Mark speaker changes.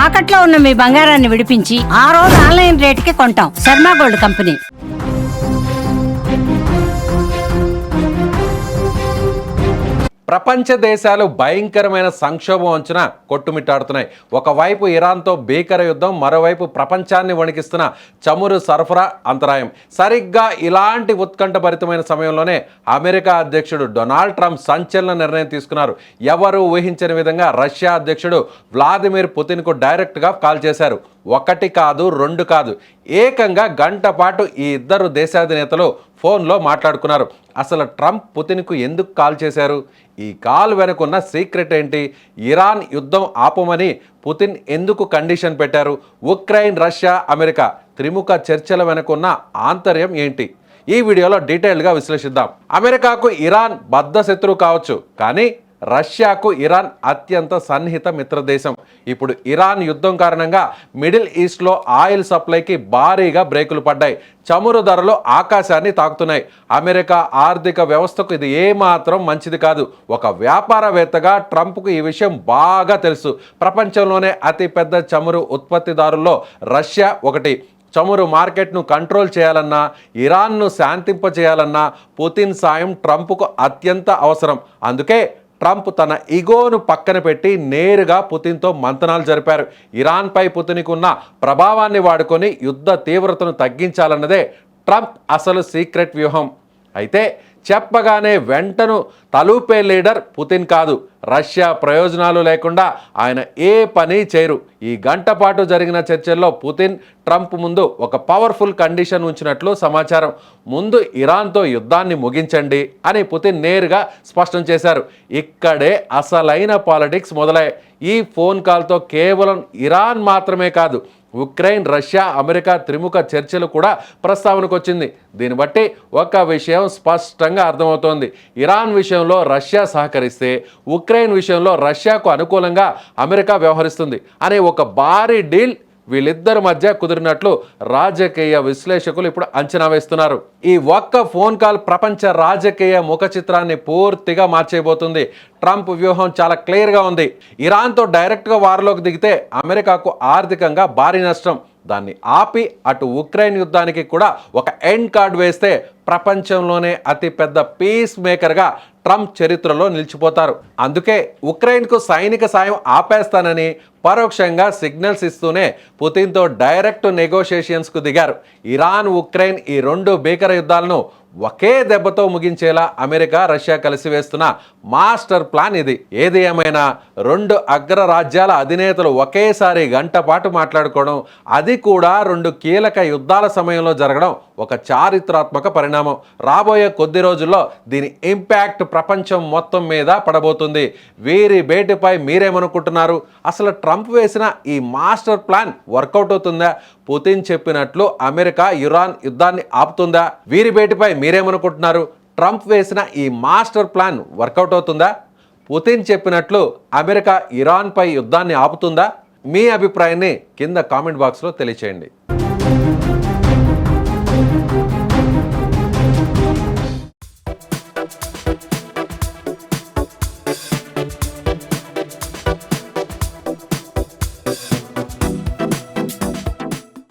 Speaker 1: తాకట్లో ఉన్న మీ బంగారాన్ని విడిపించి ఆ రోజు ఆన్లైన్ రేటుకి కొంటాం. Sharma gold company.
Speaker 2: ప్రపంచ దేశాలు భయంకరమైన సంక్షోభం అంచున కొట్టుమిట్టాడుతున్నాయి. ఒకవైపు ఇరాన్తో భీకర యుద్ధం, మరోవైపు ప్రపంచాన్ని వణికిస్తున్న చమురు సరఫరా అంతరాయం. సరిగ్గా ఇలాంటి ఉత్కంఠభరితమైన సమయంలోనే అమెరికా అధ్యక్షుడు డొనాల్డ్ ట్రంప్ సంచలన నిర్ణయం తీసుకున్నారు. ఎవరు ఊహించని విధంగా రష్యా అధ్యక్షుడు వ్లాదిమిర్ పుతిన్కు డైరెక్ట్గా కాల్ చేశారు. ఒకటి కాదు, రెండు కాదు, ఏకంగా గంట పాటు ఈ ఇద్దరు దేశాధినేతలు ఫోన్లో మాట్లాడుకున్నారు. అసలు ట్రంప్ పుతిన్కు ఎందుకు కాల్ చేశారు? ఈ కాల్ వెనుకున్న సీక్రెట్ ఏంటి? ఇరాన్ యుద్ధం ఆపమని పుతిన్ ఎందుకు కండిషన్ పెట్టారు? ఉక్రెయిన్, రష్యా, అమెరికా త్రిముఖ చర్చల వెనుకున్న ఆంతర్యం ఏంటి? ఈ వీడియోలో డీటెయిల్గా విశ్లేషిద్దాం. అమెరికాకు ఇరాన్ బద్ధ శత్రువు కావచ్చు, కానీ రష్యాకు ఇరాన్ అత్యంత సన్నిహిత మిత్రదేశం. ఇప్పుడు ఇరాన్ యుద్ధం కారణంగా మిడిల్ ఈస్ట్లో ఆయిల్ సప్లైకి భారీగా బ్రేకులు పడ్డాయి. చమురు ధరలు ఆకాశాన్ని తాకుతున్నాయి. అమెరికా ఆర్థిక వ్యవస్థకు ఇది ఏమాత్రం మంచిది కాదు. ఒక వ్యాపారవేత్తగా ట్రంప్కు ఈ విషయం బాగా తెలుసు. ప్రపంచంలోనే అతిపెద్ద చమురు ఉత్పత్తిదారుల్లో రష్యా ఒకటి. చమురు మార్కెట్ను కంట్రోల్ చేయాలన్నా, ఇరాన్ను శాంతింపచేయాలన్నా పుతిన్ సాయం ట్రంప్కు అత్యంత అవసరం. అందుకే ట్రంప్ తన ఇగోను పక్కన పెట్టి నేరుగా పుతిన్తో మంతనాలు జరిపారు. ఇరాన్పై పుతిన్కు ఉన్న ప్రభావాన్ని వాడుకొని యుద్ధ తీవ్రతను తగ్గించాలన్నదే ట్రంప్ అసలు సీక్రెట్ వ్యూహం. అయితే చెప్పగానే వెంటను తలూపే లీడర్ పుతిన్ కాదు. రష్యా ప్రయోజనాలు లేకుండా ఆయన ఏ పని చేయరు. ఈ గంట పాటు జరిగిన చర్చల్లో పుతిన్ ట్రంప్ ముందు ఒక పవర్ఫుల్ కండిషన్ ఉంచినట్లు సమాచారం. ముందు ఇరాన్తో యుద్ధాన్ని ముగించండి అని పుతిన్ నేరుగా స్పష్టం చేశారు. ఇక్కడే అసలైన పాలిటిక్స్ మొదలయ్యాయి. ఈ ఫోన్ కాల్తో కేవలం ఇరాన్ మాత్రమే కాదు, ఉక్రెయిన్, రష్యా, అమెరికా త్రిముఖ చర్చలు కూడా ప్రస్తావనకు వచ్చింది. దీన్ని బట్టి ఒక విషయం స్పష్టంగా అర్థమవుతోంది. ఇరాన్ విషయంలో రష్యా సహకరిస్తే ఉక్రెయిన్ విషయంలో రష్యాకు అనుకూలంగా అమెరికా వ్యవహరిస్తుంది అనే ఒక భారీ డీల్ వీళ్ళిద్దరి మధ్య కుదిరినట్లు రాజకీయ విశ్లేషకులు ఇప్పుడు అంచనా వేస్తున్నారు. ఈ ఒక్క ఫోన్ కాల్ ప్రపంచ రాజకీయ ముఖ చిత్రాన్ని పూర్తిగా మార్చేయబోతుంది. ట్రంప్ వ్యూహం చాలా క్లియర్గా ఉంది. ఇరాన్తో డైరెక్ట్గా వార్లోకి దిగితే అమెరికాకు ఆర్థికంగా భారీ నష్టం. దాన్ని ఆపి అటు ఉక్రెయిన్ యుద్ధానికి కూడా ఒక ఎండ్ కార్డ్ వేస్తే ప్రపంచంలోనే అతిపెద్ద పీస్ మేకర్గా ట్రంప్ చరిత్రలో నిలిచిపోతారు. అందుకే ఉక్రెయిన్కు సైనిక సాయం ఆపేస్తానని పరోక్షంగా సిగ్నల్స్ ఇస్తూనే పుతిన్తో డైరెక్ట్ నెగోషియేషన్స్కు దిగారు. ఇరాన్, ఉక్రెయిన్ ఈ రెండు భీకర యుద్ధాలను ఒకే దెబ్బతో ముగించేలా అమెరికా, రష్యా కలిసి వేస్తున్న మాస్టర్ ప్లాన్ ఇది. ఏది ఏమైనా రెండు అగ్రరాజ్యాల అధినేతలు ఒకేసారి గంట పాటు మాట్లాడుకోవడం, అది కూడా రెండు కీలక యుద్ధాల సమయంలో జరగడం ఒక చారిత్రాత్మక పరిణామం. రాబోయే కొద్ది రోజుల్లో దీని ఇంపాక్ట్ ప్రపంచం మొత్తం మీద పడబోతుంది. వీరి భేటీపై మీరేమనుకుంటున్నారు? అసలు ట్రంప్ వేసిన ఈ మాస్టర్ ప్లాన్ వర్కౌట్ అవుతుందా? పుతిన్ చెప్పినట్లు అమెరికా ఇరాన్ యుద్ధాన్ని ఆపుతుందా? వీరి భేటీపై మీరేమనుకుంటున్నారు? ట్రంప్ వేసిన ఈ మాస్టర్ ప్లాన్ వర్కౌట్ అవుతుందా? పుతిన్ చెప్పినట్లు అమెరికా ఇరాన్పై యుద్ధాన్ని ఆపుతుందా? మీ అభిప్రాయాన్ని కింద కామెంట్ బాక్స్లో తెలియచేయండి.